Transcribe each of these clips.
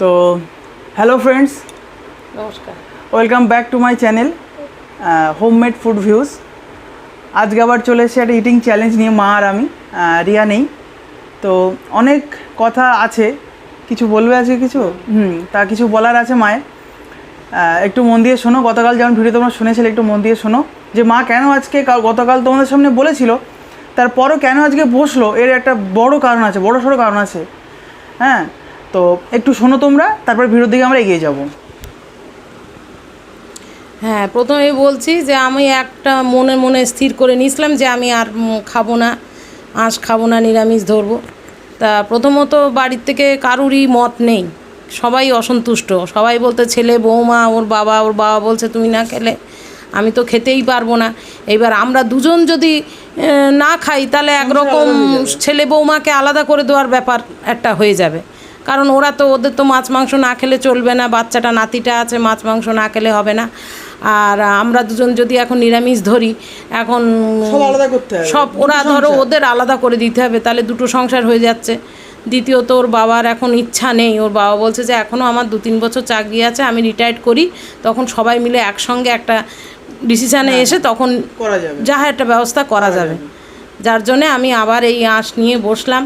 তো hello friends, নমস্কার, welcome back to my channel homemade food views. আজকে আবার চলে এসেছি একটা ইটিং চ্যালেঞ্জ নিয়ে। মা আর আমি, রিয়া নেই, তো অনেক কথা আছে। কিছু বলবে আজকে? কিছু তা কিছু বলার আছে মায়ের। একটু মন দিয়ে শোনো। গতকাল যেমন ভিডিও তোমরা শুনেছিলে, একটু মন দিয়ে শোনো যে মা কেন আজকে, গতকাল তোমাদের সামনে বলেছিল, তারপরও কেন আজকে বসলো। এর একটা বড় কারণ আছে, বড় সড়ো কারণ আছে। হ্যাঁ, তো একটু শোনো তোমরা, তারপর ভিডিওর দিকে আমরা এগিয়ে যাব। হ্যাঁ, প্রথমেই বলছি যে আমি একটা মনে মনে স্থির করে নিয়েছিলাম যে আমি আর খাবো না, আঁশ খাবো না, নিরামিষ ধরবো। তা প্রথমত বাড়ির থেকে কারুরই মত নেই, সবাই অসন্তুষ্ট। সবাই বলতে ছেলে, বৌমা, ওর বাবা বলছে তুমি না খেলে আমি তো খেতেই পারবো না। এবার আমরা দুজন যদি না খাই তাহলে একরকম ছেলে বৌমাকে আলাদা করে দেওয়ার ব্যাপার একটা হয়ে যাবে। কারণ ওদের তো মাছ মাংস না খেলে চলবে না, বাচ্চাটা নাতিটা আছে, মাছ মাংস না খেলে হবে না। আর আমরা দুজন যদি এখন নিরামিষ ধরি, এখন সব ওরা ধরো ওদের আলাদা করে দিতে হবে, তাহলে দুটো সংসার হয়ে যাচ্ছে। দ্বিতীয়ত ওর বাবার এখন ইচ্ছা নেই। ওর বাবা বলছে যে এখনও আমার 2-3 বছর চাকরি আছে, আমি রিটায়ার্ড করি, তখন সবাই মিলে একসঙ্গে একটা ডিসিশানে এসে তখন যাহা একটা ব্যবস্থা করা যাবে। যার জন্যে আমি আবার এই আঁশ নিয়ে বসলাম।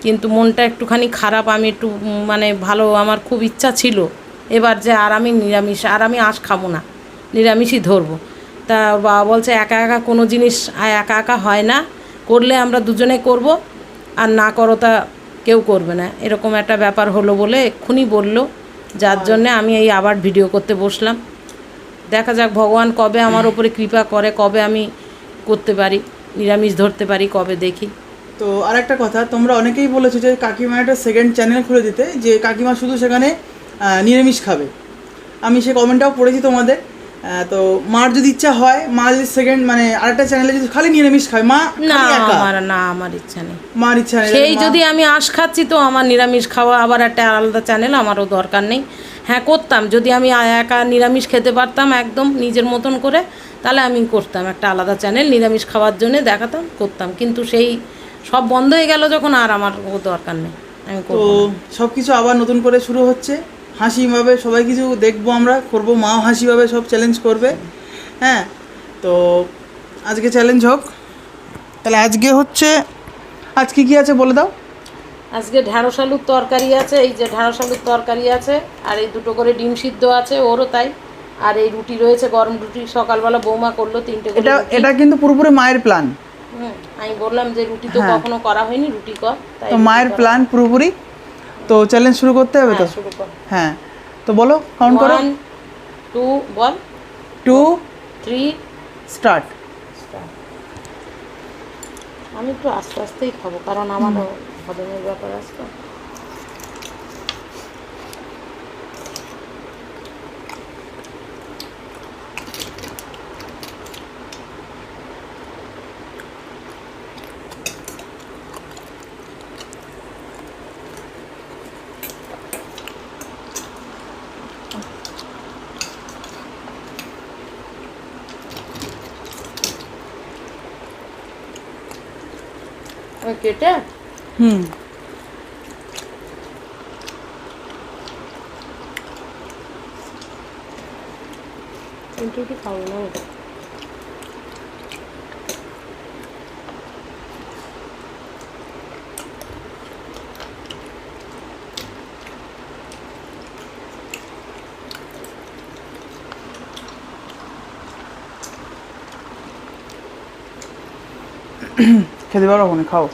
কিন্তু মনটা একটুখানি খারাপ। আমি একটু ভালো, আমার খুব ইচ্ছা ছিল এবার যে আর আমি আঁশ খাবো না, নিরামিষই ধরবো। তা বাবা বলছে একা একা কোনো জিনিস একা একা হয় না, করলে আমরা দুজনে করব, আর না করো তা কেউ করবে না, এরকম একটা ব্যাপার হলো বলে এক্ষুনি বললো। যার জন্যে আমি এই আবার ভিডিও করতে বসলাম। দেখা যাক ভগবান কবে আমার ওপরে কৃপা করে, কবে আমি করতে পারি, নিরামিষ ধরতে পারি, কবে দেখি। তো আর একটা কথা, তোমরা অনেকেই বলেছো যে কাকিমা একটা সেকেন্ড চ্যানেল খুলে দিতে, যে কাকিমা শুধু সেখানে নিরামিষ খাবে। আমি সে কমেন্টটাও পড়েছি তোমাদের। তো মার যদি ইচ্ছা হয়, মা যদি সেকেন্ড আরেকটা চ্যানেলে যদি খালি নিরামিষ খায়, মা আমার ইচ্ছা নেই, মার ইচ্ছা নেই। সেই যদি আমি আঁশ খাচ্ছি তো আমার নিরামিষ খাওয়া আবার একটা আলাদা চ্যানেল আমারও দরকার নেই। হ্যাঁ, করতাম যদি আমি একা নিরামিষ খেতে পারতাম একদম নিজের মতন করে, তাহলে আমি করতাম একটা আলাদা চ্যানেল নিরামিষ খাওয়ার জন্য, দেখাতাম, করতাম। কিন্তু সেই সব বন্ধ হয়ে গেল যখন, আর আমার দরকার নেই, আমি করব। তো সব কিছু আবার নতুন করে শুরু হচ্ছে, হাসিভাবে সবাই কিছু দেখবো, আমরা করবো, মাও হাসিভাবে সব চ্যালেঞ্জ করবে। হ্যাঁ, তো আজকে চ্যালেঞ্জ হোক। তাহলে আজকে কি আছে বলে দাও। আজকে ঢ্যাঁড়স আলুর তরকারি আছে, এই যে ঢ্যাঁড়স আলুর তরকারি আছে, আর এই 2 করে ডিম সিদ্ধ আছে, ওরও তাই। আর এই রুটি রয়েছে, গরম রুটি, সকালবেলা বৌমা করলো 3টে করে। এটা কিন্তু পুরোপুরি মায়ের প্ল্যান। আমি বললাম যে রুটি তো কখনো করা হয়নি, রুটি কর, তাই তো মায়ের প্ল্যান পুরোপুরি। তো চ্যালেঞ্জ শুরু করতে হবে তো। শুরু কর। হ্যাঁ, তো বলো, কাউন্ট করো। 1 2 বল, 2 3 স্টার্ট। আমি একটু আস্তে আস্তেই খাবো, কারণ আমারও হজমের ব্যাপার আছে তো। কেটে কিন্তু একটু খাবো না। খেতে পারো, ওখানে খাও।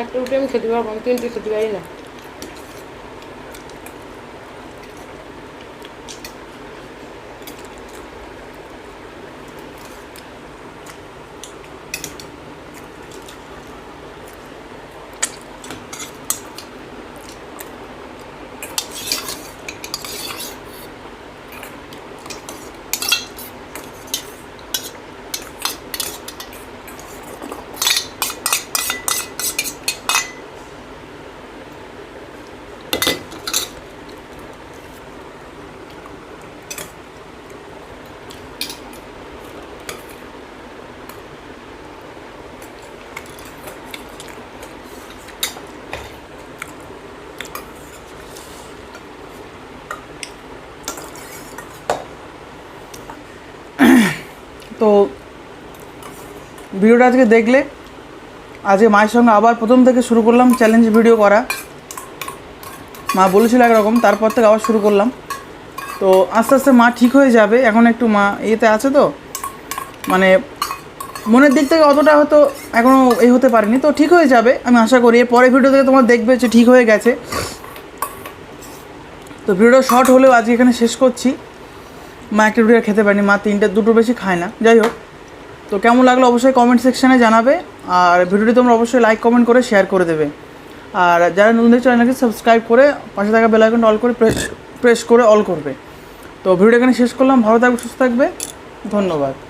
একটা রুটি আমি খেতে পারবো, আমি 3টে খেতে পারি না। তো ভিডিওটা আজকে দেখলে, আজকে মায়ের সঙ্গে আবার প্রথম থেকে শুরু করলাম চ্যালেঞ্জ ভিডিও করা। মা বলেছিল একরকম, তারপর থেকে আবার শুরু করলাম। তো আস্তে আস্তে মা ঠিক হয়ে যাবে, এখন একটু মা ইয়েতে আছে, তো মানে মনের দিক থেকে অতটা হয়তো এখনও এই হতে পারেনি, তো ঠিক হয়ে যাবে আমি আশা করি। এর পরের ভিডিও থেকে তোমার দেখবে যে ঠিক হয়ে গেছে। তো ভিডিওটা শর্ট হলেও আজকে এখানে শেষ করছি। মা একটা রুটি আর খেতে পারেনি, মা 2টো বেশি খায় না। যাই হোক, তো কেমন লাগলো অবশ্যই কমেন্ট সেকশানে জানাবে, আর ভিডিওটি তোমরা অবশ্যই লাইক কমেন্ট করে শেয়ার করে দেবে। আর যারা নতুন দেখছো চ্যানেলকে সাবস্ক্রাইব করে পাশে থাকা বেল আইকনটা অল করে প্রেস করে অল করবে। তো ভিডিওটা এখানে শেষ করলাম। ভালো থাকবে, সুস্থ থাকবে, ধন্যবাদ।